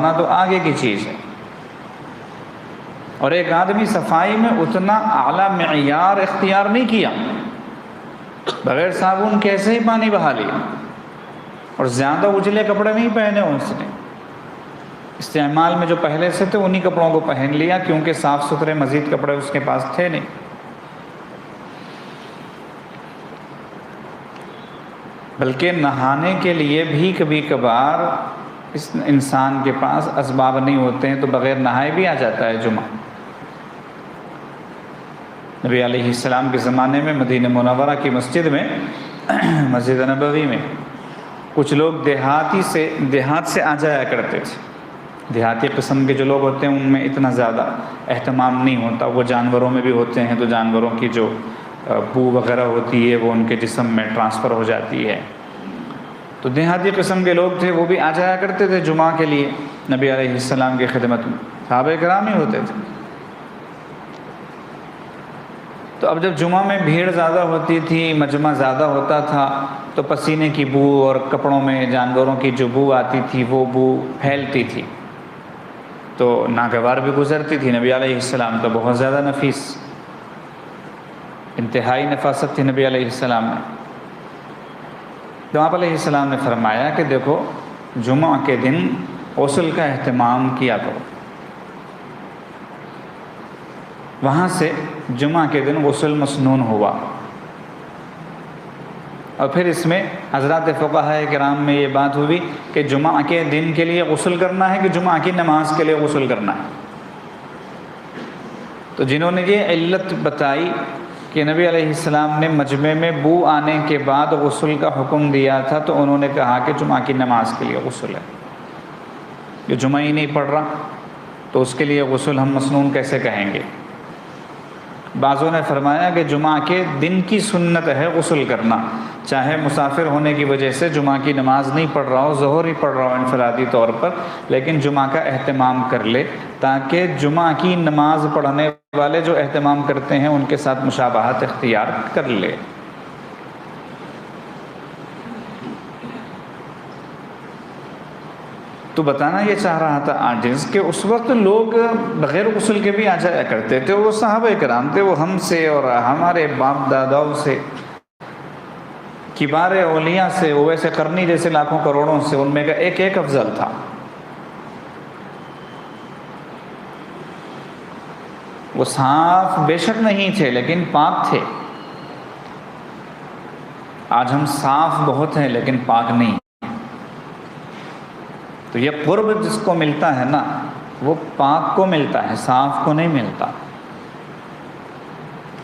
ہونا تو آگے کی چیز ہے، اور ایک آدمی صفائی میں اتنا اعلیٰ معیار اختیار نہیں کیا، بغیر صابن کیسے ہی پانی بہا لیا، اور زیادہ اجلے کپڑے نہیں پہنے اس نے، استعمال میں جو پہلے سے تھے انہی کپڑوں کو پہن لیا، کیونکہ صاف ستھرے مزید کپڑے اس کے پاس تھے نہیں۔ بلکہ نہانے کے لیے بھی کبھی کبھار اس انسان کے پاس اسباب نہیں ہوتے ہیں تو بغیر نہائے بھی آ جاتا ہے جمعہ۔ نبی علیہ السلام کے زمانے میں مدینہ منورہ کی مسجد میں، مسجد نبوی میں، کچھ لوگ دیہات سے آ جایا کرتے تھے۔ دیہاتی قسم کے جو لوگ ہوتے ہیں ان میں اتنا زیادہ اہتمام نہیں ہوتا، وہ جانوروں میں بھی ہوتے ہیں تو جانوروں کی جو بو وغیرہ ہوتی ہے وہ ان کے جسم میں ٹرانسفر ہو جاتی ہے، تو دیہاتی قسم کے لوگ تھے، وہ بھی آ جایا کرتے تھے جمعہ کے لیے نبی علیہ السلام کی خدمت میں، صحابہ کرام ہی ہوتے تھے۔ تو اب جب جمعہ میں بھیڑ زیادہ ہوتی تھی، مجمع زیادہ ہوتا تھا، تو پسینے کی بو اور کپڑوں میں جانوروں کی جو بو آتی تھی وہ بو پھیلتی تھی، تو ناگوار بھی گزرتی تھی۔ نبی علیہ السلام تو بہت زیادہ نفیس، انتہائی نفاست تھی نبی علیہ السلام میں، تو آپ علیہ السلام نے فرمایا کہ دیکھو جمعہ کے دن غسل کا اہتمام کیا کرو۔ وہاں سے جمعہ کے دن غسل مسنون ہوا، اور پھر اس میں حضرات فقہاء کرام میں یہ بات ہوئی کہ جمعہ کے دن کے لیے غسل کرنا ہے کہ جمعہ کی نماز کے لیے غسل کرنا ہے۔ تو جنہوں نے یہ علت بتائی کہ نبی علیہ السلام نے مجمع میں بو آنے کے بعد غسل کا حکم دیا تھا، تو انہوں نے کہا کہ جمعہ کی نماز کے لیے غسل ہے، جو جمعہ ہی نہیں پڑھ رہا تو اس کے لیے غسل ہم مسنون کیسے کہیں گے؟ بعضوں نے فرمایا کہ جمعہ کے دن کی سنت ہے غسل کرنا، چاہے مسافر ہونے کی وجہ سے جمعہ کی نماز نہیں پڑھ رہا ہو، ظہر ہی پڑھ رہا ہو انفرادی طور پر، لیکن جمعہ کا اہتمام کر لے تاکہ جمعہ کی نماز پڑھنے والے جو اہتمام کرتے ہیں ان کے ساتھ مشابہت اختیار کر لے۔ تو بتانا یہ چاہ رہا تھا عاجز کہ اس وقت لوگ بغیر غسل کے بھی آ جایا کرتے تھے، وہ صحابہ کرام تھے، وہ ہم سے اور ہمارے باپ داداؤں سے، کبار اولیاء سے، اویس قرنی جیسے لاکھوں کروڑوں سے، ان میں کا ایک ایک افضل تھا۔ وہ صاف بے شک نہیں تھے لیکن پاک تھے۔ آج ہم صاف بہت ہیں لیکن پاک نہیں۔ تو یہ قرب جس کو ملتا ہے نا وہ پاک کو ملتا ہے، صاف کو نہیں ملتا۔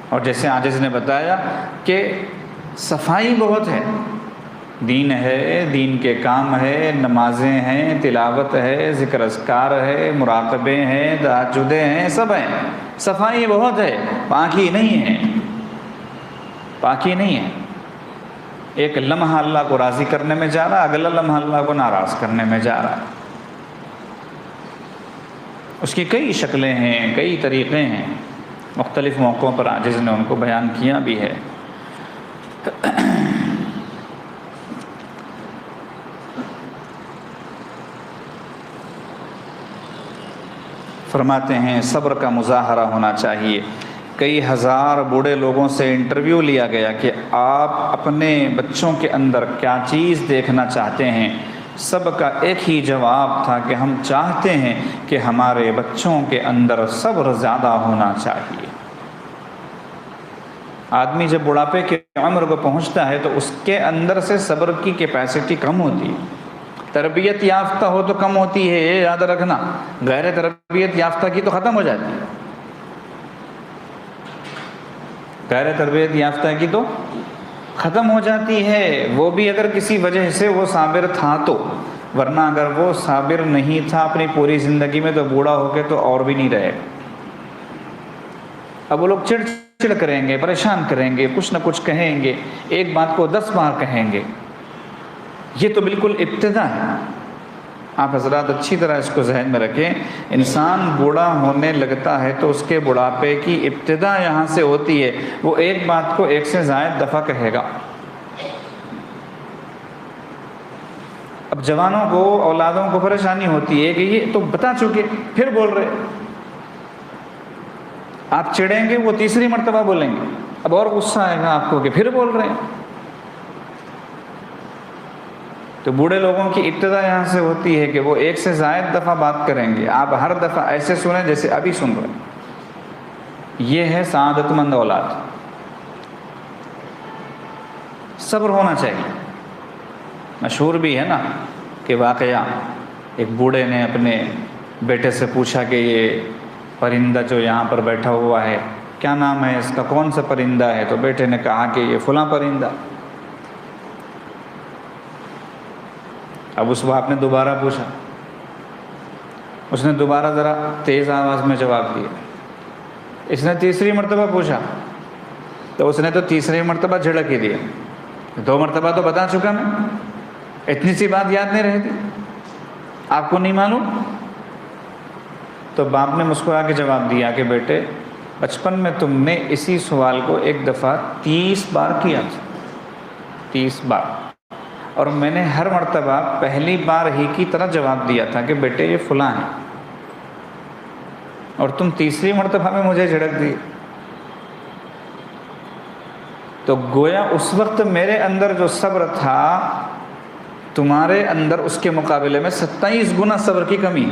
اور جیسے عاجز نے بتایا کہ صفائی بہت ہے، دین ہے، دین کے کام ہے، نمازیں ہیں، تلاوت ہے، ذکر اذکار ہے، مراقبے ہیں، تہجدیں ہیں، سب ہیں، صفائی بہت ہے، پاکی نہیں ہے، پاکی نہیں ہے۔ ایک لمحہ اللہ کو راضی کرنے میں جا رہا ہے، اگلا لمحہ اللہ کو ناراض کرنے میں جا رہا ہے۔ اس کی کئی شکلیں ہیں، کئی طریقے ہیں، مختلف موقعوں پر عاجز نے ان کو بیان کیا بھی ہے۔ فرماتے ہیں صبر کا مظاہرہ ہونا چاہیے۔ کئی ہزار بوڑھے لوگوں سے انٹرویو لیا گیا کہ آپ اپنے بچوں کے اندر کیا چیز دیکھنا چاہتے ہیں، سب کا ایک ہی جواب تھا کہ ہم چاہتے ہیں کہ ہمارے بچوں کے اندر صبر زیادہ ہونا چاہیے۔ آدمی جب بڑھاپے کی عمر کو پہنچتا ہے تو اس کے اندر سے صبر کی کیپیسٹی کم ہوتی ہے۔ تربیت یافتہ ہو تو کم ہوتی ہے، یہ یاد رکھنا، غیر تربیت یافتہ کی تو ختم ہو جاتی ہے، غیر تربیت یافتہ کی تو ختم ہو جاتی ہے، وہ بھی اگر کسی وجہ سے وہ صابر تھا تو، ورنہ اگر وہ صابر نہیں تھا اپنی پوری زندگی میں تو بوڑھا ہو کے تو اور بھی نہیں رہے۔ اب وہ لوگ چڑ چڑ کریں گے، پریشان کریں گے، کچھ نہ کچھ کہیں گے، ایک بات کو 10 بار کہیں گے۔ یہ تو بالکل ابتدا ہے۔ آپ حضرات اچھی طرح اس کو ذہن میں رکھیں، انسان بوڑھا ہونے لگتا ہے تو اس کے بڑھاپے کی ابتدا یہاں سے ہوتی ہے، وہ ایک بات کو 1 سے زائد دفعہ کہے گا۔ اب اب جوانوں کو، اولادوں کو پریشانی ہوتی ہے کہ یہ تو بتا چکے پھر بول رہے، آپ چڑھیں گے وہ تیسری مرتبہ بولیں گے، اب اور غصہ آئے گا آپ کو کہ پھر بول رہے ہیں۔ تو بوڑھے لوگوں کی ابتدا یہاں سے ہوتی ہے کہ وہ ایک سے زائد دفعہ بات کریں گے، آپ ہر دفعہ ایسے سنیں جیسے ابھی سن رہے ہیں۔ یہ ہے سعادت مند اولاد۔ صبر ہونا چاہیے۔ مشہور بھی ہے نا کہ واقعہ ایک بوڑھے نے اپنے بیٹے سے پوچھا کہ یہ پرندہ جو یہاں پر بیٹھا ہوا ہے کیا نام ہے اس کا، کون سا پرندہ ہے؟ تو بیٹے نے کہا کہ یہ فلاں پرندہ۔ اب اس باپ نے دوبارہ پوچھا، اس نے دوبارہ ذرا تیز آواز میں جواب دیا۔ اس نے تیسری مرتبہ پوچھا تو اس نے تو تیسری مرتبہ جھڑک ہی دیا، 2 مرتبہ تو بتا چکا میں، اتنی سی بات یاد نہیں رہتی، آپ کو نہیں معلوم؟ تو باپ نے مسکرا کے جواب دیا کہ بیٹے بچپن میں تم نے اسی سوال کو ایک دفعہ 30 بار کیا تھا، 30 بار، اور میں نے ہر مرتبہ پہلی بار ہی کی طرح جواب دیا تھا کہ بیٹے یہ فلاں ہے، اور تم تیسری مرتبہ میں مجھے جھڑک دی۔ تو گویا اس وقت میرے اندر جو صبر تھا تمہارے اندر اس کے مقابلے میں 27 گنا صبر کی کمی۔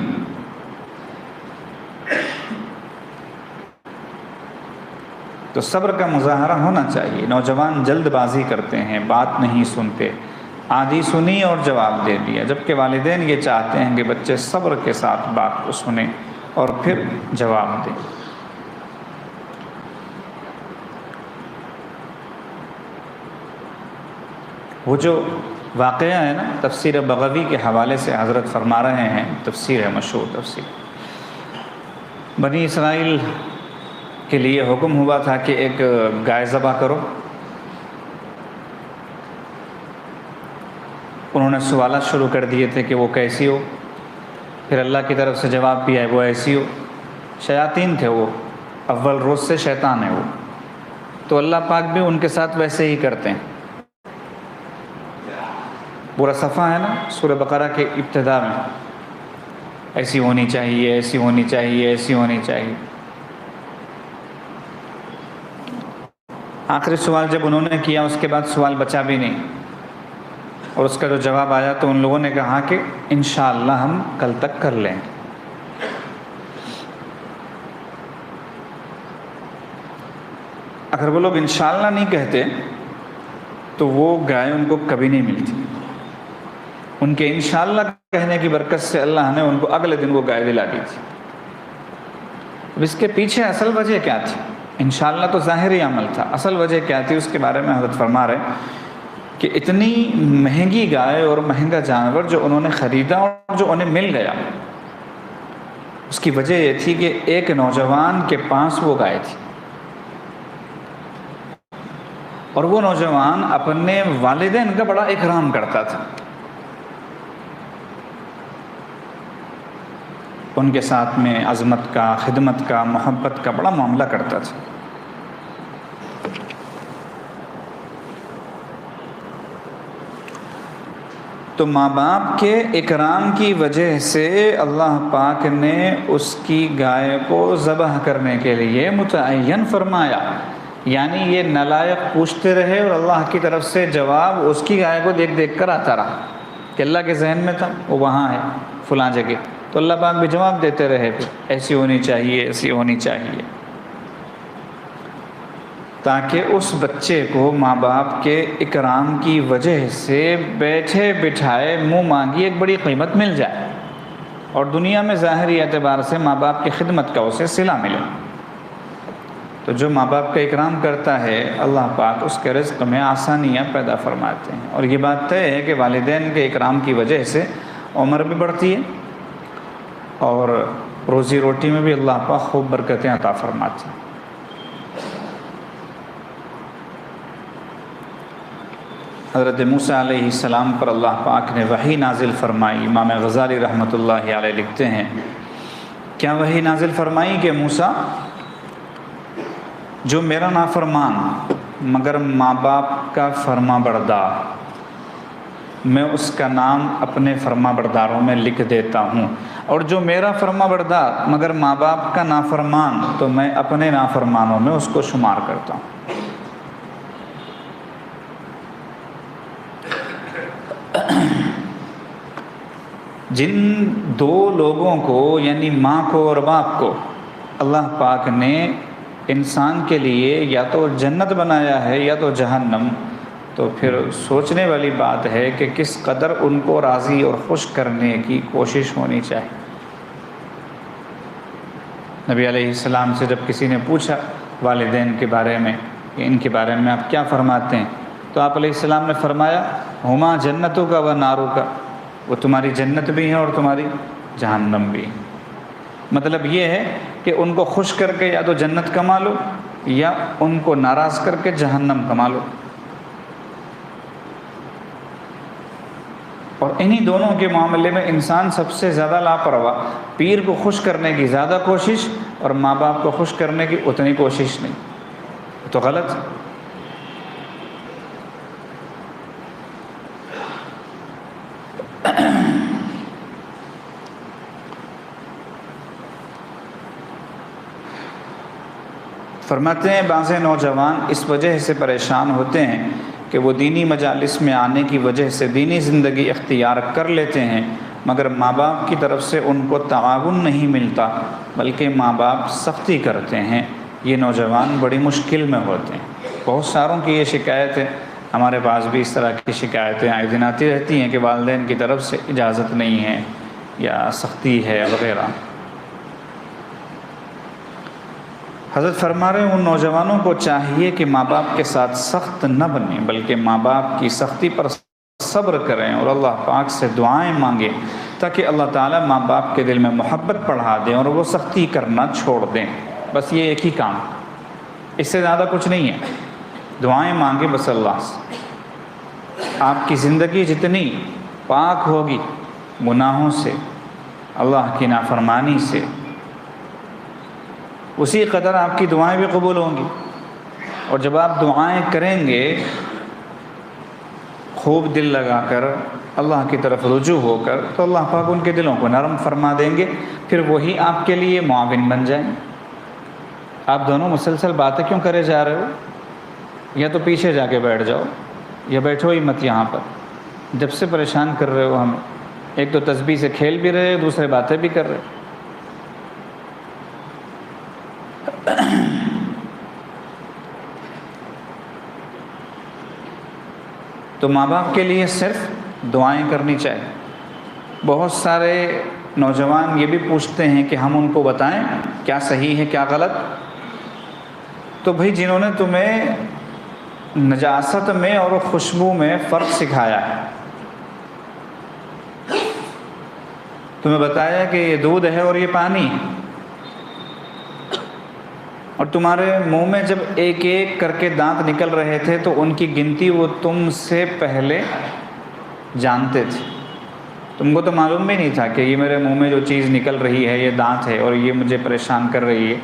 تو صبر کا مظاہرہ ہونا چاہیے۔ نوجوان جلد بازی کرتے ہیں، بات نہیں سنتے، آدھی سنی اور جواب دے دیا، جبکہ والدین یہ چاہتے ہیں کہ بچے صبر کے ساتھ بات کو سنیں اور پھر جواب دیں۔ وہ جو واقعہ ہے نا تفسیر بغوی کے حوالے سے حضرت فرما رہے ہیں، تفسیر ہے مشہور تفسیر، بنی اسرائیل کے لیے حکم ہوا تھا کہ ایک گائے ذبح کرو۔ انہوں نے سوالات شروع کر دیے تھے کہ وہ کیسی ہو، پھر اللہ کی طرف سے جواب بھی آئے وہ ایسی ہو۔ شیاطین تھے وہ، اول روز سے شیطان ہے وہ، تو اللہ پاک بھی ان کے ساتھ ویسے ہی کرتے ہیں۔ پورا صفحہ ہے نا سورہ بقرہ کے ابتدا میں، ایسی ہونی چاہیے، ایسی ہونی چاہیے، ایسی ہونی چاہیے۔ آخری سوال جب انہوں نے کیا اس کے بعد سوال بچا بھی نہیں، اور اس کا جو جواب آیا تو ان لوگوں نے کہا کہ انشاءاللہ ہم کل تک کر لیں گے۔ اگر وہ لوگ انشاءاللہ نہیں کہتے تو وہ گائے ان کو کبھی نہیں ملتی۔ ان کے انشاءاللہ کہنے کی برکت سے اللہ نے ان کو اگلے دن وہ گائے دلا دی تھی۔ اب اس کے پیچھے اصل وجہ کیا تھی؟ انشاءاللہ تو ظاہری عمل تھا، اصل وجہ کیا تھی اس کے بارے میں حضرت فرما رہے کہ اتنی مہنگی گائے اور مہنگا جانور جو انہوں نے خریدا اور جو انہیں مل گیا، اس کی وجہ یہ تھی کہ ایک نوجوان کے پاس وہ گائے تھی، اور وہ نوجوان اپنے والدین کا بڑا اکرام کرتا تھا، ان کے ساتھ میں عظمت کا، خدمت کا، محبت کا بڑا معاملہ کرتا تھا۔ تو ماں باپ کے اکرام کی وجہ سے اللہ پاک نے اس کی گائے کو ذبح کرنے کے لیے متعین فرمایا، یعنی یہ نالائق پوچھتے رہے اور اللہ کی طرف سے جواب اس کی گائے کو دیکھ دیکھ کر آتا رہا کہ اللہ کے ذہن میں تھا وہ وہاں ہے فلاں جگہ، تو اللہ پاک بھی جواب دیتے رہے پھر ایسی ہونی چاہیے، ایسی ہونی چاہیے، تاکہ اس بچے کو ماں باپ کے اکرام کی وجہ سے بیٹھے بٹھائے منہ مانگی ایک بڑی قیمت مل جائے، اور دنیا میں ظاہری اعتبار سے ماں باپ کی خدمت کا اسے صلہ ملے۔ تو جو ماں باپ کا اکرام کرتا ہے اللہ پاک اس کے رزق میں آسانیاں پیدا فرماتے ہیں، اور یہ بات طے ہے کہ والدین کے اکرام کی وجہ سے عمر بھی بڑھتی ہے اور روزی روٹی میں بھی اللہ پاک خوب برکتیں عطا فرماتے ہیں۔ حضرت موسیٰ علیہ السلام پر اللہ پاک نے وحی نازل فرمائی۔ امام غزالی رحمۃ اللہ علیہ لکھتے ہیں، کیا وحی نازل فرمائی کہ موسیٰ جو میرا نافرمان مگر ماں باپ کا فرما بردار، میں اس کا نام اپنے فرما برداروں میں لکھ دیتا ہوں، اور جو میرا فرما بردار مگر ماں باپ کا نافرمان تو میں اپنے نافرمانوں میں اس کو شمار کرتا ہوں۔ جن دو لوگوں کو یعنی ماں کو اور باپ کو اللہ پاک نے انسان کے لیے یا تو جنت بنایا ہے یا تو جہنم، تو پھر سوچنے والی بات ہے کہ کس قدر ان کو راضی اور خوش کرنے کی کوشش ہونی چاہیے۔ نبی علیہ السلام سے جب کسی نے پوچھا والدین کے بارے میں کہ ان کے بارے میں آپ کیا فرماتے ہیں، تو آپ علیہ السلام نے فرمایا ہما جنتوں کا و ناروں کا، وہ تمہاری جنت بھی ہیں اور تمہاری جہنم بھی۔ مطلب یہ ہے کہ ان کو خوش کر کے یا تو جنت کما لو یا ان کو ناراض کر کے جہنم کما لو، اور انہی دونوں کے معاملے میں انسان سب سے زیادہ لاپرواہ، پیر کو خوش کرنے کی زیادہ کوشش اور ماں باپ کو خوش کرنے کی اتنی کوشش نہیں، تو غلط۔ فرماتے ہیں بعض نوجوان اس وجہ سے پریشان ہوتے ہیں کہ وہ دینی مجالس میں آنے کی وجہ سے دینی زندگی اختیار کر لیتے ہیں، مگر ماں باپ کی طرف سے ان کو تعاون نہیں ملتا بلکہ ماں باپ سختی کرتے ہیں۔ یہ نوجوان بڑی مشکل میں ہوتے ہیں۔ بہت ساروں کی یہ شکایت ہے، ہمارے پاس بھی اس طرح کی شکایتیں آئے دن آتی رہتی ہیں کہ والدین کی طرف سے اجازت نہیں ہے یا سختی ہے وغیرہ۔ حضرت فرما رہے ہیں ان نوجوانوں کو چاہیے کہ ماں باپ کے ساتھ سخت نہ بنیں بلکہ ماں باپ کی سختی پر صبر کریں اور اللہ پاک سے دعائیں مانگیں تاکہ اللہ تعالیٰ ماں باپ کے دل میں محبت بڑھا دیں اور وہ سختی کرنا چھوڑ دیں۔ بس یہ ایک ہی کام، اس سے زیادہ کچھ نہیں ہے۔ دعائیں مانگیں بس اللہ سے۔ آپ کی زندگی جتنی پاک ہوگی گناہوں سے، اللہ کی نافرمانی سے، اسی قدر آپ کی دعائیں بھی قبول ہوں گی۔ اور جب آپ دعائیں کریں گے خوب دل لگا کر، اللہ کی طرف رجوع ہو کر، تو اللہ پاک ان کے دلوں کو نرم فرما دیں گے، پھر وہی آپ کے لیے معاون بن جائیں۔ آپ دونوں مسلسل باتیں کیوں کرے جا رہے ہو؟ یا تو پیچھے جا کے بیٹھ جاؤ یا بیٹھو ہی مت یہاں پر، جب سے پریشان کر رہے ہو ہمیں۔ ایک تو تسبیح سے کھیل بھی رہے، دوسرے باتیں بھی کر رہے۔ تو ماں باپ کے لیے صرف دعائیں کرنی چاہیے۔ بہت سارے نوجوان یہ بھی پوچھتے ہیں کہ ہم ان کو بتائیں کیا صحیح ہے کیا غلط۔ تو بھائی جنہوں نے تمہیں نجاست میں اور خوشبو میں فرق سکھایا ہے، تمہیں بتایا کہ یہ دودھ ہے اور یہ پانی ہے، اور تمہارے منہ میں جب ایک ایک کر کے دانت نکل رہے تھے تو ان کی گنتی وہ تم سے پہلے جانتے تھے۔ تم کو تو معلوم بھی نہیں تھا کہ یہ میرے منہ میں جو چیز نکل رہی ہے یہ دانت ہے اور یہ مجھے پریشان کر رہی ہے۔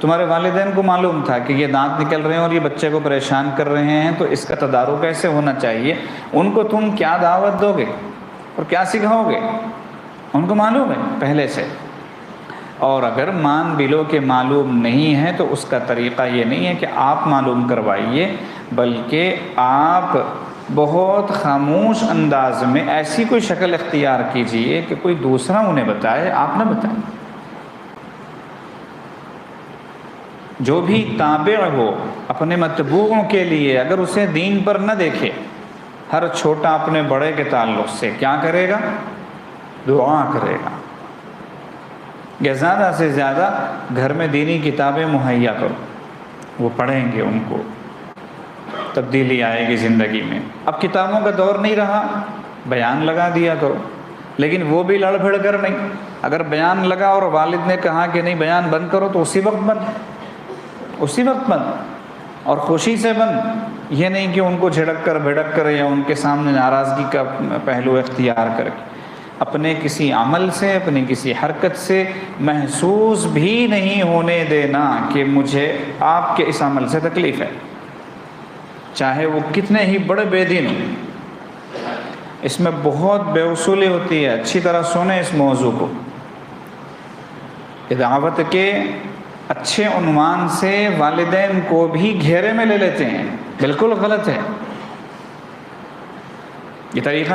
تمہارے والدین کو معلوم تھا کہ یہ دانت نکل رہے ہیں اور یہ بچے کو پریشان کر رہے ہیں، تو اس کا تدارک کیسے ہونا چاہیے، ان کو تم کیا دعوت دو گے اور کیا سکھاؤ گے، ان کو معلوم ہے پہلے سے۔ اور اگر مان بھی لو کہ معلوم نہیں ہے تو اس کا طریقہ یہ نہیں ہے کہ آپ معلوم کروائیے، بلکہ آپ بہت خاموش انداز میں ایسی کوئی شکل اختیار کیجئے کہ کوئی دوسرا انہیں بتائے، آپ نہ بتائیں۔ جو بھی تابع ہو اپنے متبوعوں کے لیے اگر اسے دین پر نہ دیکھے، ہر چھوٹا اپنے بڑے کے تعلق سے کیا کرے گا؟ دعا کرے گا۔ یا زیادہ سے زیادہ گھر میں دینی کتابیں مہیا کرو، وہ پڑھیں گے، ان کو تبدیلی آئے گی زندگی میں۔ اب کتابوں کا دور نہیں رہا، بیان لگا دیا کرو، لیکن وہ بھی لڑ بھڑ کر نہیں۔ اگر بیان لگا اور والد نے کہا کہ نہیں بیان بند کرو تو اسی وقت بند، اسی وقت بند، اور خوشی سے بند، یہ نہیں کہ ان کو جھڑک کر بھڑک کر یا ان کے سامنے ناراضگی کا پہلو اختیار کر کے۔ اپنے کسی عمل سے، اپنی کسی حرکت سے محسوس بھی نہیں ہونے دینا کہ مجھے آپ کے اس عمل سے تکلیف ہے، چاہے وہ کتنے ہی بڑے بے دین ہوں۔ اس میں بہت بے اصولی ہوتی ہے، اچھی طرح سنیں اس موضوع کو۔ دعوت کے اچھے عنوان سے والدین کو بھی گھیرے میں لے لیتے ہیں، بالکل غلط ہے یہ طریقہ